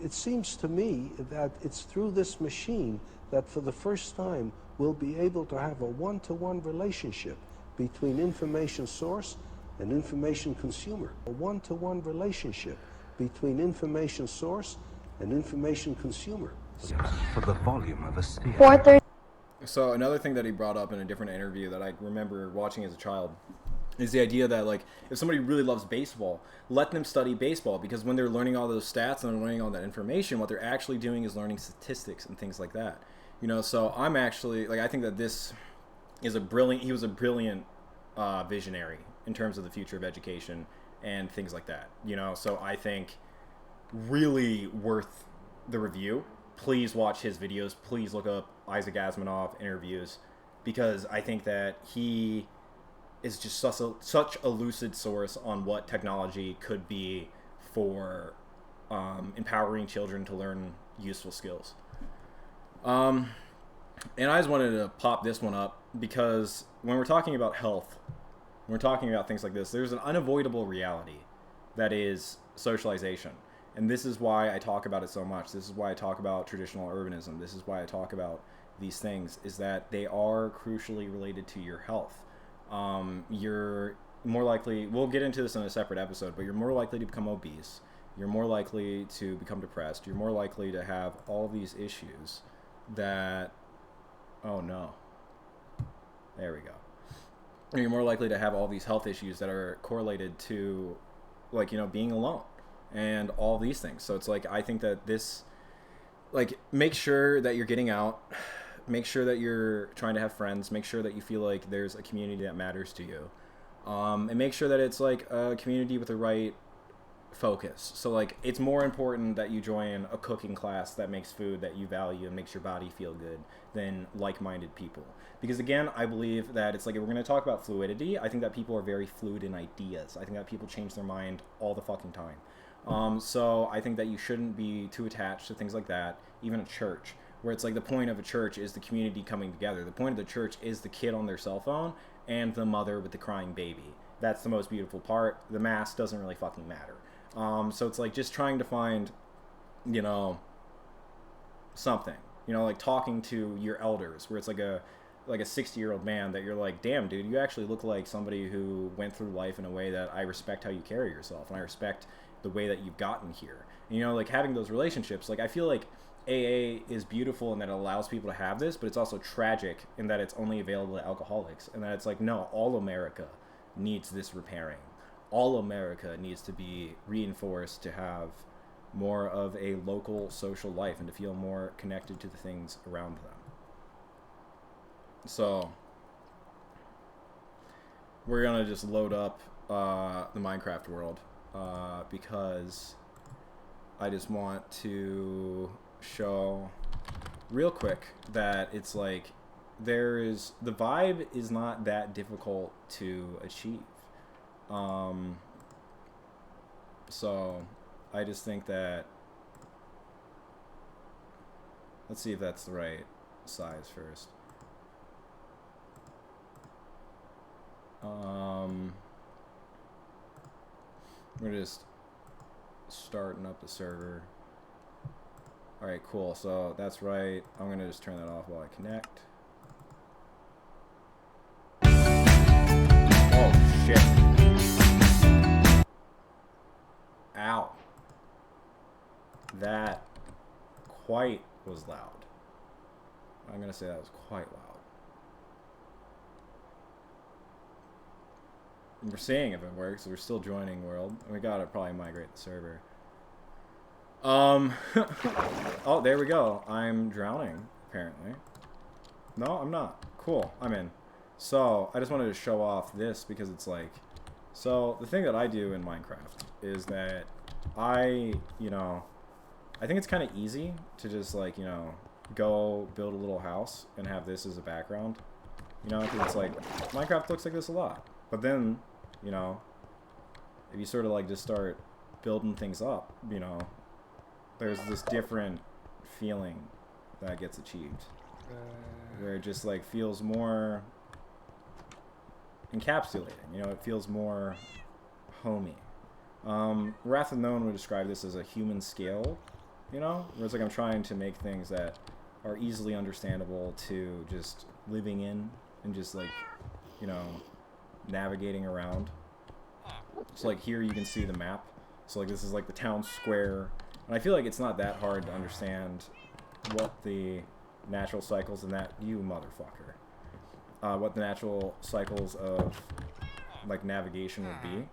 It seems to me that it's through this machine that for the first time we'll be able to have a one-to-one relationship between information source and information consumer. A one-to-one relationship between information source and information consumer.
For the volume of a sphere.
So another thing that he brought up in a different interview that I remember watching as a child is the idea that, like, if somebody really loves baseball, let them study baseball, because when they're learning all those stats and they're learning all that information, what they're actually doing is learning statistics and things like that. You know, so I'm actually, like, I think that this is he was a brilliant visionary in terms of the future of education and things like that. You know, so I think really worth the review. Please watch his videos. Please look up Isaac Asimov interviews, because I think that he is just such a lucid source on what technology could be for empowering children to learn useful skills. And I just wanted to pop this one up because when we're talking about health, when we're talking about things like this, there's an unavoidable reality that is socialization. And this is why I talk about it so much. This is why I talk about traditional urbanism. This is why I talk about these things, is that they are crucially related to your health. You're more likely, we'll get into this in a separate episode, but you're more likely to become obese. You're more likely to become depressed. You're more likely to have all these issues that, oh no, there we go. You're more likely to have all these health issues that are correlated to, like, you know, being alone and all these things. So it's like, I think that this, like, make sure that you're getting out, make sure that you're trying to have friends, make sure that you feel like there's a community that matters to you, and make sure that it's like a community with the right focus. So, like, it's more important that you join a cooking class that makes food that you value and makes your body feel good than like-minded people. Because again, I believe that it's like, if we're going to talk about fluidity, I think that people are very fluid in ideas. I think that people change their mind all the fucking time. So I think that you shouldn't be too attached to things like that, even a church, where it's like the point of a church is the community coming together. The point of the church is the kid on their cell phone and the mother with the crying baby. That's the most beautiful part. The mass doesn't really fucking matter. So it's like just trying to find, you know, something, you know, like talking to your elders, where it's like a 60-year-old man that you're like, damn, dude, you actually look like somebody who went through life in a way that I respect how you carry yourself, and I respect the way that you've gotten here. And, you know, like, having those relationships, like, I feel like AA is beautiful in that it allows people to have this, but it's also tragic in that it's only available to alcoholics, and that it's like, no, all America needs this repairing. All America needs to be reinforced to have more of a local social life and to feel more connected to the things around them. So we're gonna just load up the Minecraft world because I just want to show real quick that it's like the vibe is not that difficult to achieve. So I just think that, let's see if that's the right size first. We're just starting up the server. Alright, cool. So that's right. I'm going to just turn that off while I connect. Oh, shit. Ow. That quite was loud. I'm going to say that was quite loud. We're seeing if it works. We're still joining world. We gotta probably migrate the server. Oh, there we go. I'm drowning, apparently. No, I'm not. Cool, I'm in. So, I just wanted to show off this because it's like... So, the thing that I do in Minecraft is that I think it's kind of easy to just, like, you know, go build a little house and have this as a background. You know, 'cause it's like, Minecraft looks like this a lot. But then, you know, if you sort of like just start building things up, you know, there's this different feeling that gets achieved. Where it just like feels more encapsulating, you know, it feels more homey. Wrath Unknown would describe this as a human scale, you know, where it's like I'm trying to make things that are easily understandable to just living in and just like, you know, navigating around. So like here you can see the map. So like this is like the town square, and I feel like it's not that hard to understand what the natural cycles in that, you motherfucker, what the natural cycles of like navigation would be.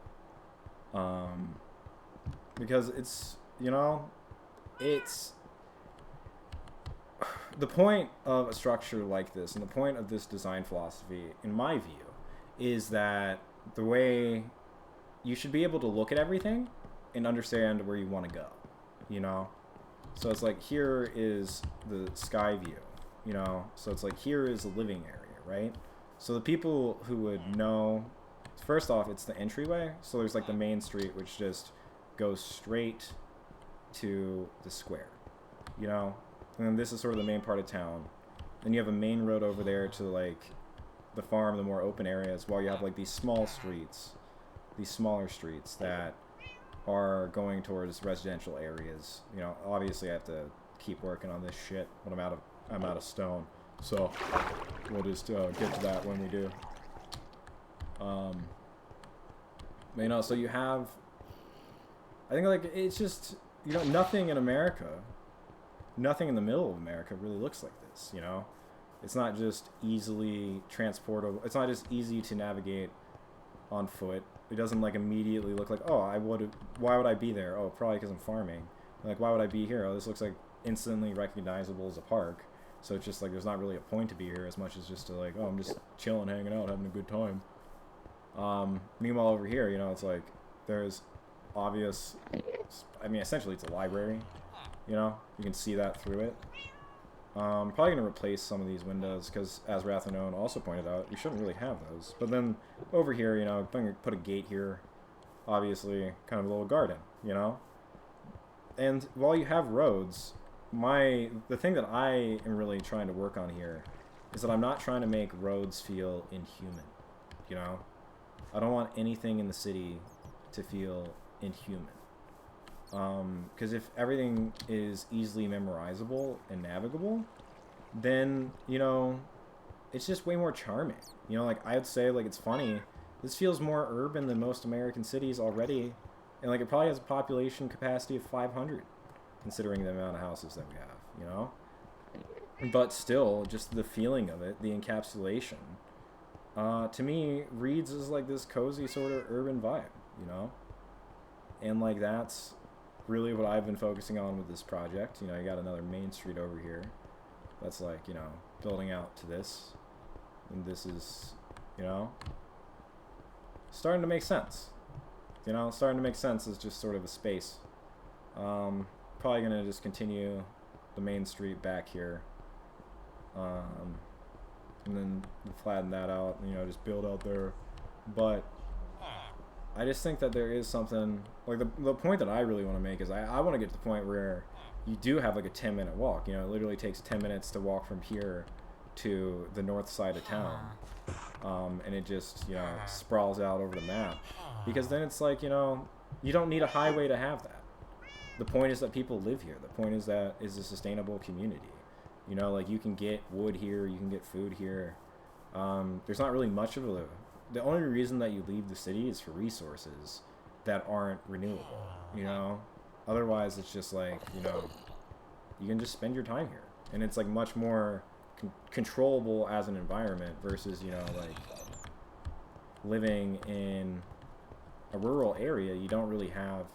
Because it's, you know, it's the point of a structure like this, and the point of this design philosophy, in my view, is that the way you should be able to look at everything and understand where you want to go, you know? So it's like, here is the sky view, you know? So it's like, here is a living area, right? So the people who would know, first off, it's the entryway. So there's like the main street, which just goes straight to the square, you know? And then this is sort of the main part of town. Then you have a main road over there to like the farm, the more open areas, while you have like these small streets, these smaller streets that are going towards residential areas. You know, obviously I have to keep working on this shit, but I'm out of stone. So we'll just get to that when we do. You know, so you have, I think like it's just, you know, nothing in America, nothing in the middle of America really looks like this, you know? It's not just easily transportable. It's not just easy to navigate on foot. It doesn't like immediately look like, oh, why would I be there? Oh, probably because I'm farming. Like, why would I be here? Oh, this looks like instantly recognizable as a park. So it's just like, there's not really a point to be here as much as just to like, oh, I'm just chilling, hanging out, having a good time. Meanwhile over here, you know, it's like, there's obvious, I mean, essentially it's a library, you know? You can see that through it. Probably going to replace some of these windows because, as Wrath Unknown also pointed out, you shouldn't really have those. But then over here, you know, I'm going to put a gate here, obviously, kind of a little garden, you know? And while you have roads, the thing that I am really trying to work on here is that I'm not trying to make roads feel inhuman, you know? I don't want anything in the city to feel inhuman. Because if everything is easily memorizable and navigable, then, you know, it's just way more charming. You know, like, I'd say, like, it's funny. This feels more urban than most American cities already. And, like, it probably has a population capacity of 500, considering the amount of houses that we have, you know? But still, just the feeling of it, the encapsulation, to me, reads as, like, this cozy sort of urban vibe, you know? And, like, that's really what I've been focusing on with this project. You know, you got another main street over here that's like, you know, building out to this, and this is, you know, starting to make sense. You know, starting to make sense as just sort of a space. Probably gonna just continue the main street back here, and then flatten that out, you know, just build out there. But I just think that there is something, like, the point that I really want to make is I want to get to the point where you do have like a 10-minute walk. You know, it literally takes 10 minutes to walk from here to the north side of town, and it just, you know, sprawls out over the map, because then it's like, you know, you don't need a highway to have that. The point is that people live here. The point is that it's a sustainable community. You know, like, you can get wood here, you can get food here. There's not really much of the only reason that you leave the city is for resources that aren't renewable, you know? Otherwise, it's just like, you know, you can just spend your time here. And it's like much more controllable as an environment versus, you know, like, living in a rural area. You don't really have,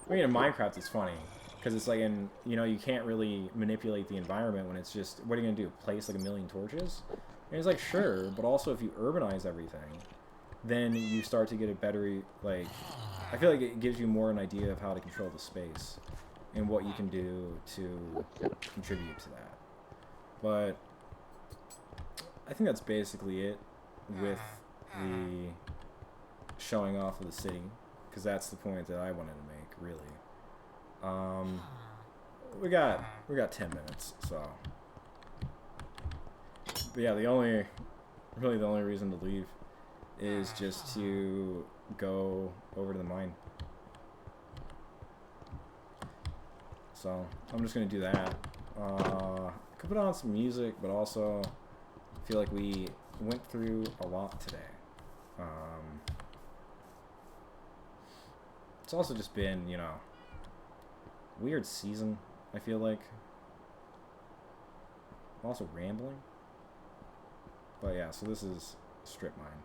I mean, in Minecraft it's funny because it's like, you know, you can't really manipulate the environment when it's just, what are you gonna do, place like a million torches? And it's like, sure, but also if you urbanize everything, then you start to get a better, like, I feel like it gives you more an idea of how to control the space and what you can do to contribute to that. But I think that's basically it with the showing off of the city, because that's the point that I wanted to make, really. We got 10 minutes, so. But yeah, the only reason to leave is just to go over to the mine. So I'm just gonna do that. Could put on some music, but also feel like we went through a lot today. It's also just been, weird season, I feel like. I'm also rambling. But yeah, so this is strip mine.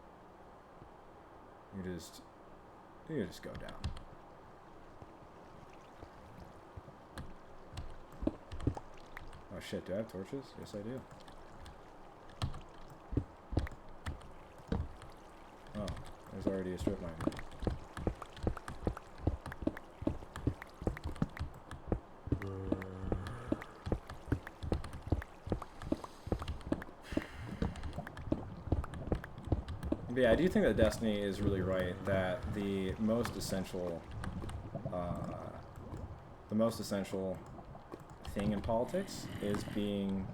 You just go down. Oh shit, do I have torches? Yes, I do. Oh, there's already a strip mine. But yeah, I do think that Destiny is really right that the most essential thing in politics is being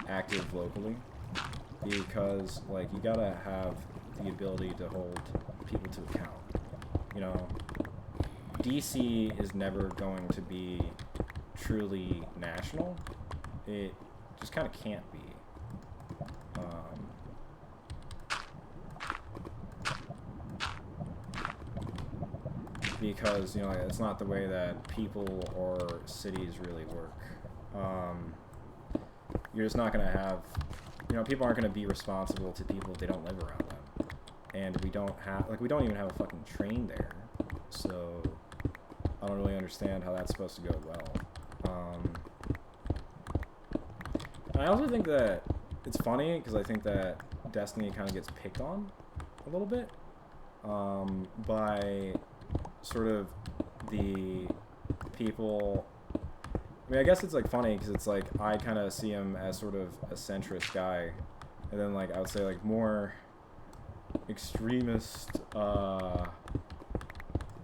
active locally, because like you gotta have the ability to hold people to account. DC is never going to be truly national. It just kind of can't be. Because it's not the way that people or cities really work. You're just not gonna have, people aren't gonna be responsible to people if they don't live around them, and we don't even have a fucking train there, so I don't really understand how that's supposed to go well. And I also think that it's funny because I think that Destiny kind of gets picked on a little bit by sort of the people. I mean, I guess it's like funny because it's like I kind of see him as sort of a centrist guy, and then like I would say like more extremist,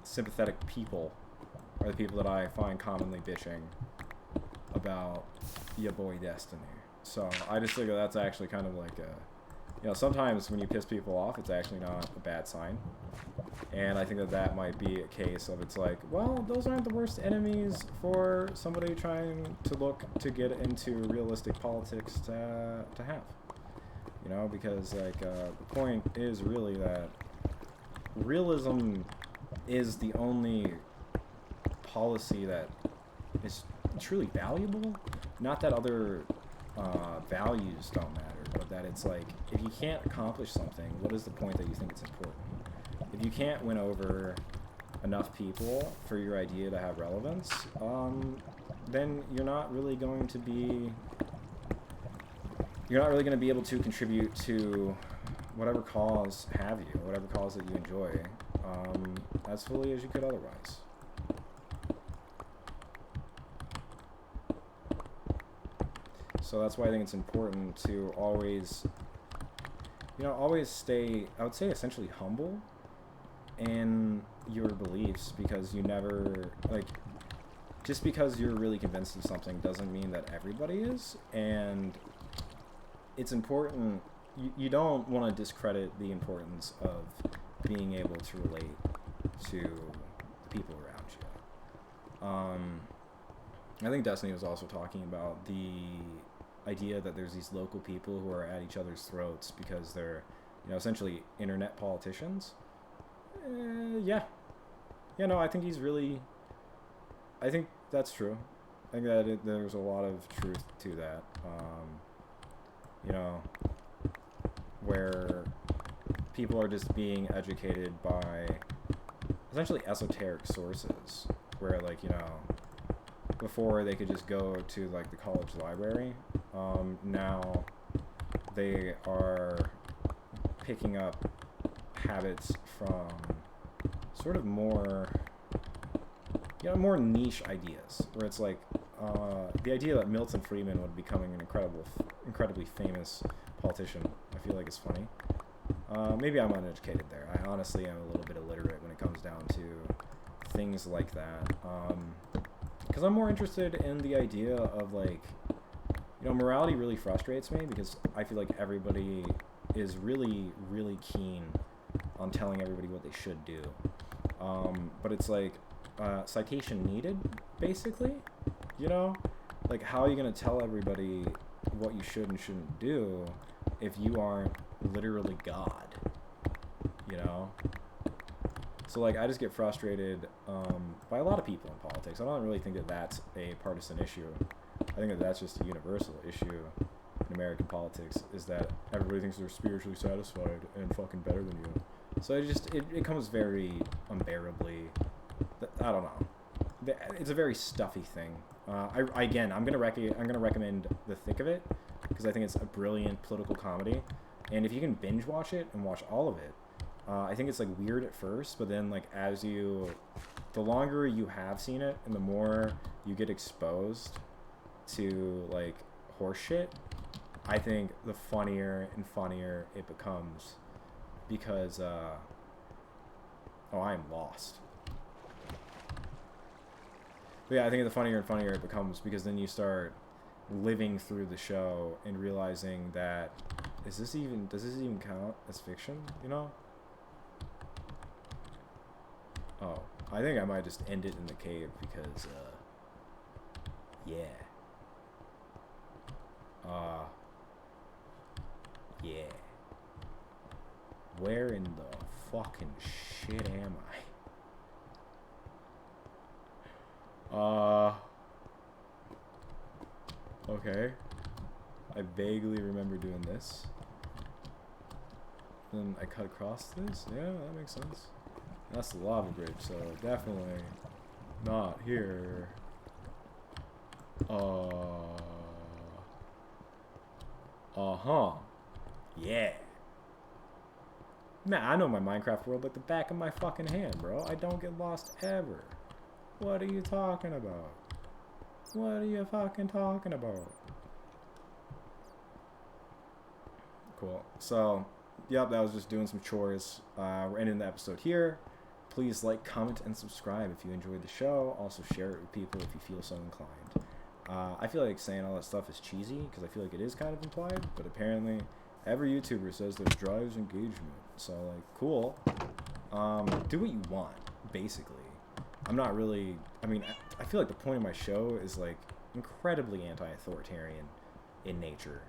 sympathetic people are the people that I find commonly bitching about ya boy Destiny. So I just think that that's actually kind of like sometimes when you piss people off, it's actually not a bad sign. And I think that that might be a case of, it's like, well, those aren't the worst enemies for somebody trying to look to get into realistic politics to have. Because like the point is really that realism is the only policy that is truly valuable. Not that other values don't matter, but that it's like, if you can't accomplish something, what is the point that you think it's important? If you can't win over enough people for your idea to have relevance, then you're not really going to be able to contribute to whatever cause have you, whatever cause that you enjoy, as fully as you could otherwise. So that's why I think it's important to always stay, I would say, essentially humble in your beliefs, because you never, just because you're really convinced of something doesn't mean that everybody is, and it's important, you don't want to discredit the importance of being able to relate to the people around you. I think Destiny was also talking about the idea that there's these local people who are at each other's throats because they're, essentially internet politicians. I think I think that's true. I think that there's a lot of truth to that. Where people are just being educated by essentially esoteric sources, where before they could just go to the college library, now they are picking up habits from sort of more niche ideas, where it's like, the idea that Milton Friedman would be becoming an incredibly famous politician, I feel like is funny. Maybe I'm uneducated there. I honestly am a little bit illiterate when it comes down to things like that. Because I'm more interested in the idea of, like, you know, morality really frustrates me because I feel like everybody is really, really keen on telling everybody what they should do. But it's like, citation needed, basically, you know? Like, how are you going to tell everybody what you should and shouldn't do if you aren't literally God, you know? So, like, I just get frustrated by a lot of people in politics. I don't really think that that's a partisan issue. I think that that's just a universal issue in American politics, is that everybody thinks they're spiritually satisfied and fucking better than you. So it comes very unbearably, I don't know. It's a very stuffy thing. I'm gonna recommend The Thick of It because I think it's a brilliant political comedy, and if you can binge watch it and watch all of it, I think it's like weird at first, but then like the longer you have seen it and the more you get exposed to like horse shit, I think the funnier and funnier it becomes because I am lost. But yeah, I think the funnier and funnier it becomes because then you start living through the show and realizing that does this even count as fiction, you know? Oh, I think I might just end it in the cave because yeah. Yeah. Where in the fucking shit am I? Okay. I vaguely remember doing this. Then I cut across this? Yeah, that makes sense. That's the lava bridge, so definitely not here. Uh-huh. Yeah. Man, I know my Minecraft world like the back of my fucking hand, bro. I don't get lost ever. What are you talking about? What are you fucking talking about? Cool. So, yep, that was just doing some chores. We're ending the episode here. Please like, comment, and subscribe if you enjoyed the show. Also share it with people if you feel so inclined. I feel like saying all that stuff is cheesy because I feel like it is kind of implied, but apparently every YouTuber says that it drives engagement. So, like, cool. Do what you want, basically. I'm not really... I mean, I feel like the point of my show is, like, incredibly anti-authoritarian in nature.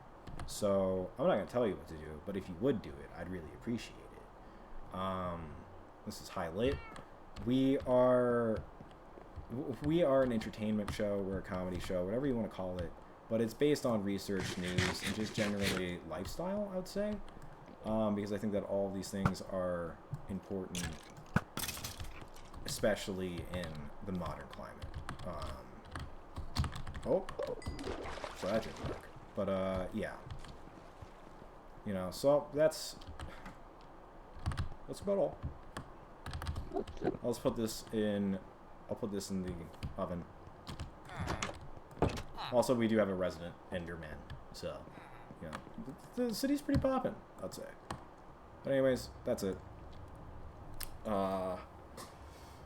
So, I'm not going to tell you what to do, but if you would do it, I'd really appreciate it. This is High Lit. We are an entertainment show. We're a comedy show, whatever you want to call it. But it's based on research, news, and just generally lifestyle, I would say. Because I think that all of these things are important, especially in the modern climate. So that didn't work. But, yeah. You know, so that's about all. I'll put this in the oven. Also, we do have a resident Enderman, so, you know, the city's pretty poppin', I'd say. But anyways, that's it. We're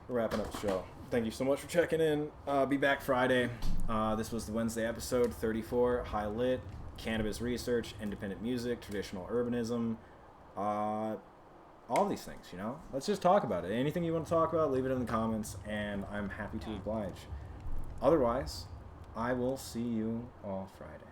wrapping up the show. Thank you so much for checking in. Be back Friday. This was the Wednesday episode, 34, High Lit, cannabis research, independent music, traditional urbanism, all these things, you know? Let's just talk about it. Anything you want to talk about, leave it in the comments, and I'm happy to oblige. Otherwise, I will see you all Friday.